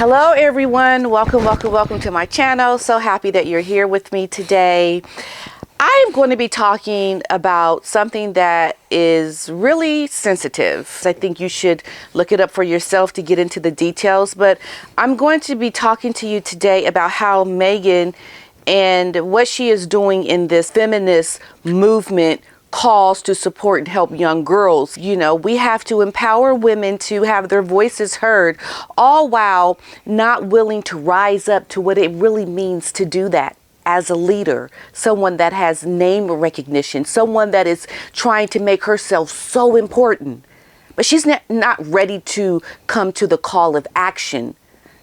Hello everyone, welcome to my channel. So happy that you're here with me today. I'm going to be talking about something that is really sensitive. I think you should look it up for yourself to get into the details, but I'm going to be talking to you today about how Meghan and what she is doing in this feminist movement calls to support and help young girls. You know, we have to empower women to have their voices heard, all while not willing to rise up to what it really means to do that as a leader, someone that has name recognition, someone that is trying to make herself so important. But she's not ready to come to the call of action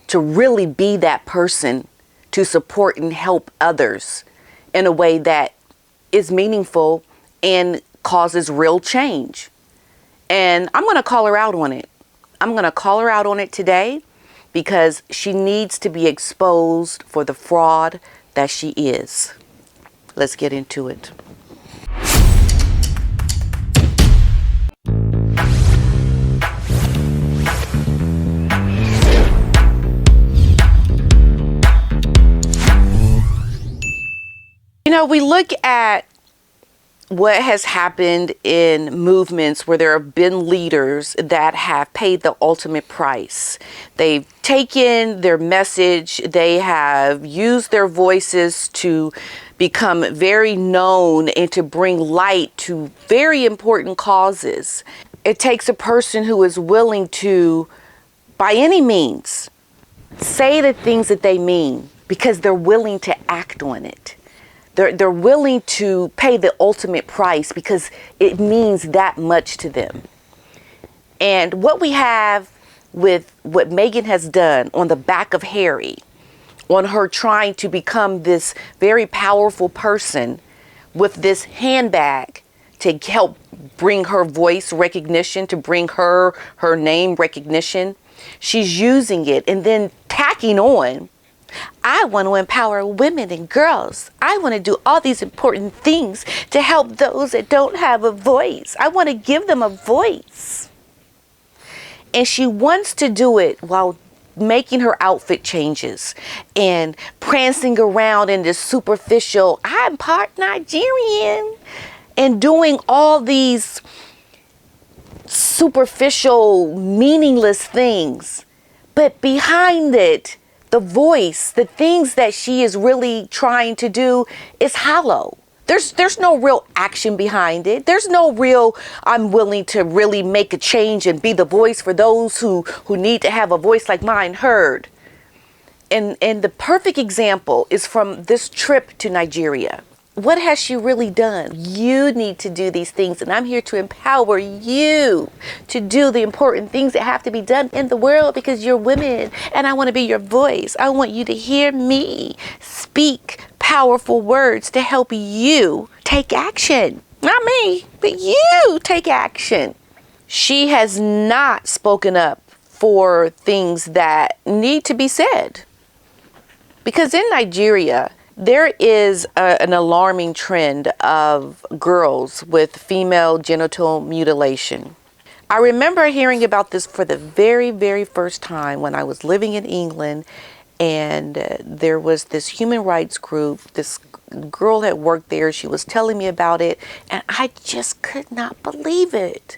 to really be that person to support and help others in a way that is meaningful and causes real change. And I'm going to call her out on it. I'm going to call her out on it today because she needs to be exposed for the fraud that she is. Let's get into it. You know, we look at what has happened in movements where there have been leaders that have paid the ultimate price. They've taken their message, they have used their voices to become very known and to bring light to very important causes. It takes a person who is willing to, by any means, say the things that they mean because they're willing to act on it. They're willing to pay the ultimate price because it means that much to them. And what we have with what Meghan has done on the back of Harry, on her trying to become this very powerful person with this handbag to help bring her voice recognition, to bring her name recognition, she's using it and then tacking on, I want to empower women and girls. I want to do all these important things to help those that don't have a voice. I want to give them a voice. And she wants to do it while making her outfit changes and prancing around in this superficial, I'm part Nigerian, and doing all these superficial, meaningless things. But behind it, the voice, the things that she is really trying to do is hollow. There's no real action behind it. There's no real, I'm willing to really make a change and be the voice for those who need to have a voice like mine heard. And the perfect example is from this trip to Nigeria. What has she really done? You need to do these things, and I'm here to empower you to do the important things that have to be done in the world because you're women, and I want to be your voice. I want you to hear me speak powerful words to help you take action. Not me, but you take action. She has not spoken up for things that need to be said. Because in Nigeria, there is an alarming trend of girls with female genital mutilation. I remember hearing about this for the very, very first time when I was living in England, and there was this human rights group. This girl had worked there. She was telling me about it, and I just could not believe it.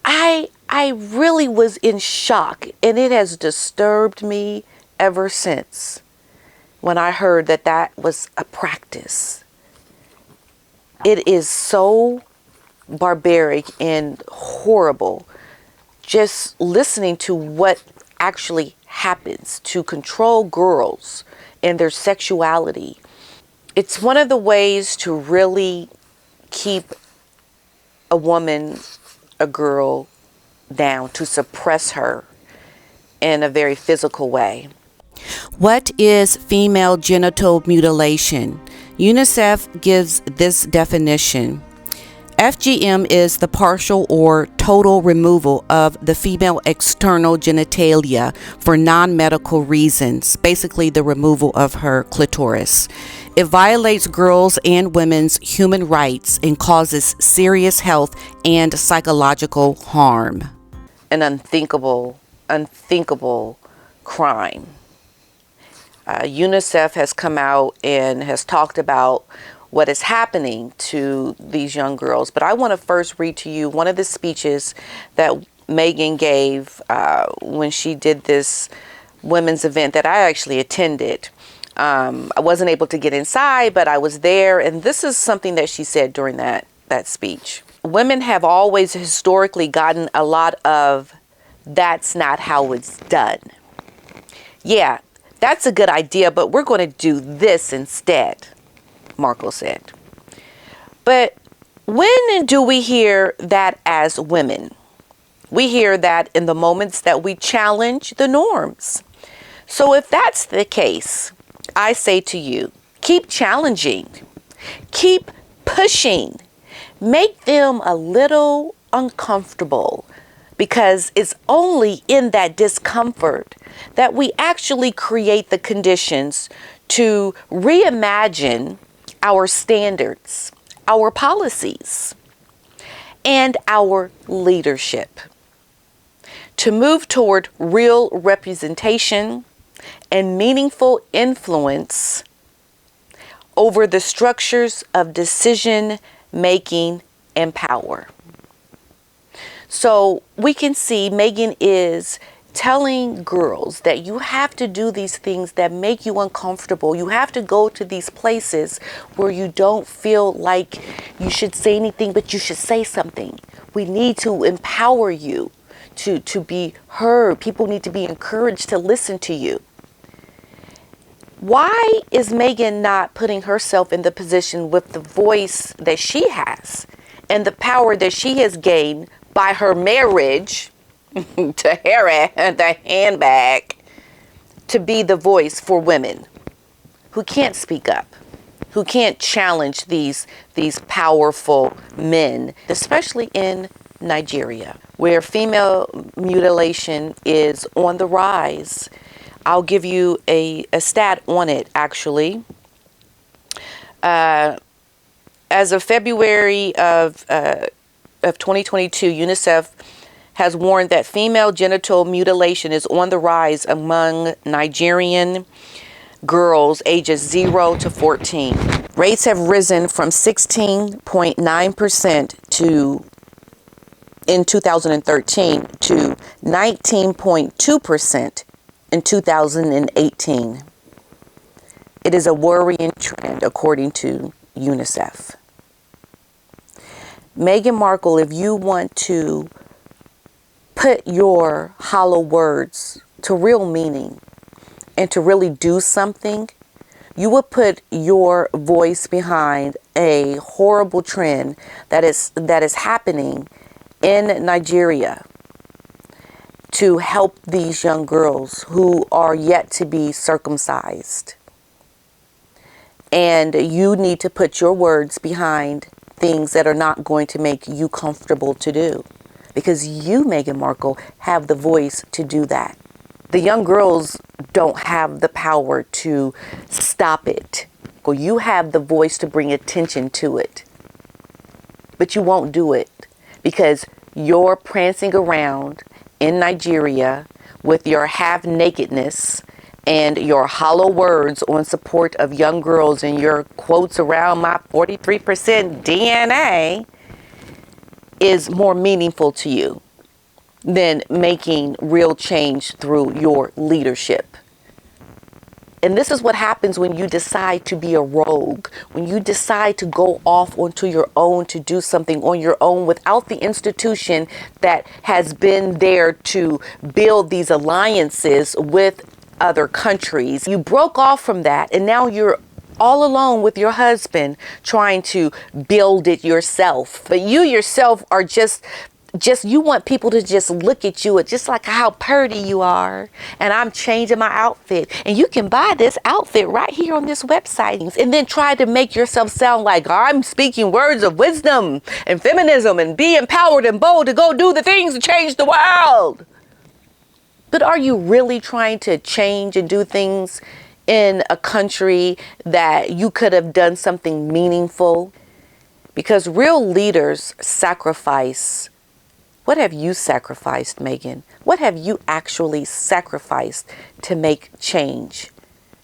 I really was in shock, and it has disturbed me ever since. When I heard that was a practice. It is so barbaric and horrible just listening to what actually happens to control girls and their sexuality. It's one of the ways to really keep a woman, a girl down, to suppress her in a very physical way. What is female genital mutilation? UNICEF gives this definition. FGM is the partial or total removal of the female external genitalia for non-medical reasons, basically the removal of her clitoris. It violates girls' and women's human rights and causes serious health and psychological harm. An unthinkable crime. UNICEF has come out and has talked about what is happening to these young girls. But I want to first read to you one of the speeches that Meghan gave when she did this women's event that I actually attended. I wasn't able to get inside, but I was there. And this is something that she said during that speech. Women have always historically gotten a lot of "that's not how it's done." Yeah, that's a good idea, but we're going to do this instead, Markle said. But when do we hear that as women? We hear that in the moments that we challenge the norms. So if that's the case, I say to you, keep challenging, keep pushing, make them a little uncomfortable, because it's only in that discomfort that we actually create the conditions to reimagine our standards, our policies, and our leadership, to move toward real representation and meaningful influence over the structures of decision making and power. So we can see Meghan is telling girls that you have to do these things that make you uncomfortable. You have to go to these places where you don't feel like you should say anything, but you should say something. We need to empower you to be heard. People need to be encouraged to listen to you. Why is Meghan not putting herself in the position with the voice that she has and the power that she has gained by her marriage to Harry and the handbag, to be the voice for women who can't speak up, who can't challenge these powerful men, especially in Nigeria, where female mutilation is on the rise? I'll give you a stat on it, actually. As of February of 2022, UNICEF has warned that female genital mutilation is on the rise among Nigerian girls ages 0 to 14. Rates have risen from 16.9% in 2013 to 19.2% in 2018. It is a worrying trend, according to UNICEF. Meghan Markle, if you want to put your hollow words to real meaning and to really do something, you would put your voice behind a horrible trend that is happening in Nigeria to help these young girls who are yet to be circumcised. And you need to put your words behind things that are not going to make you comfortable to do, because you, Meghan Markle, have the voice to do that. The young girls don't have the power to stop it. Well, you have the voice to bring attention to it, but you won't do it because you're prancing around in Nigeria with your half-nakedness and your hollow words on support of young girls and your quotes around my 43% DNA is more meaningful to you than making real change through your leadership. And this is what happens when you decide to be a rogue, when you decide to go off onto your own, to do something on your own without the institution that has been there to build these alliances with other countries. You broke off from that, and now you're all alone with your husband trying to build it yourself. But you yourself are just you want people to just look at you, just like how pretty you are, and I'm changing my outfit, and you can buy this outfit right here on this website, and then try to make yourself sound like I'm speaking words of wisdom and feminism and be empowered and bold to go do the things to change the world. But are you really trying to change and do things in a country that you could have done something meaningful? Because real leaders sacrifice What have you sacrificed, Meghan? What have you actually sacrificed to make change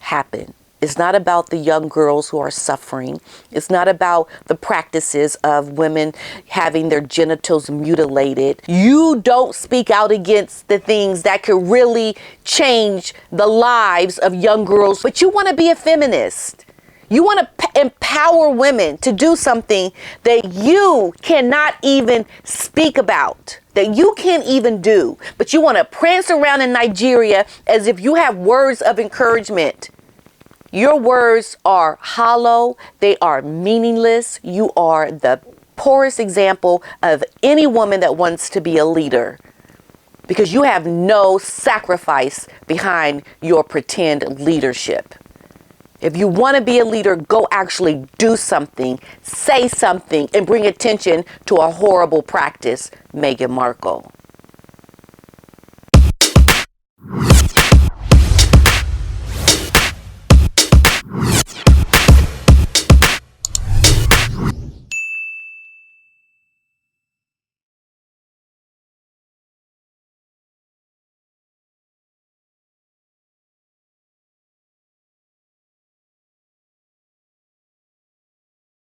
happen? It's not about the young girls who are suffering. It's not about the practices of women having their genitals mutilated. You don't speak out against the things that could really change the lives of young girls, but you want to be a feminist. You want to empower women to do something that you cannot even speak about, that you can't even do, but you want to prance around in Nigeria as if you have words of encouragement. Your words are hollow. They are meaningless. You are the poorest example of any woman that wants to be a leader, because you have no sacrifice behind your pretend leadership. If you want to be a leader, go actually do something, say something, and bring attention to a horrible practice, Meghan Markle.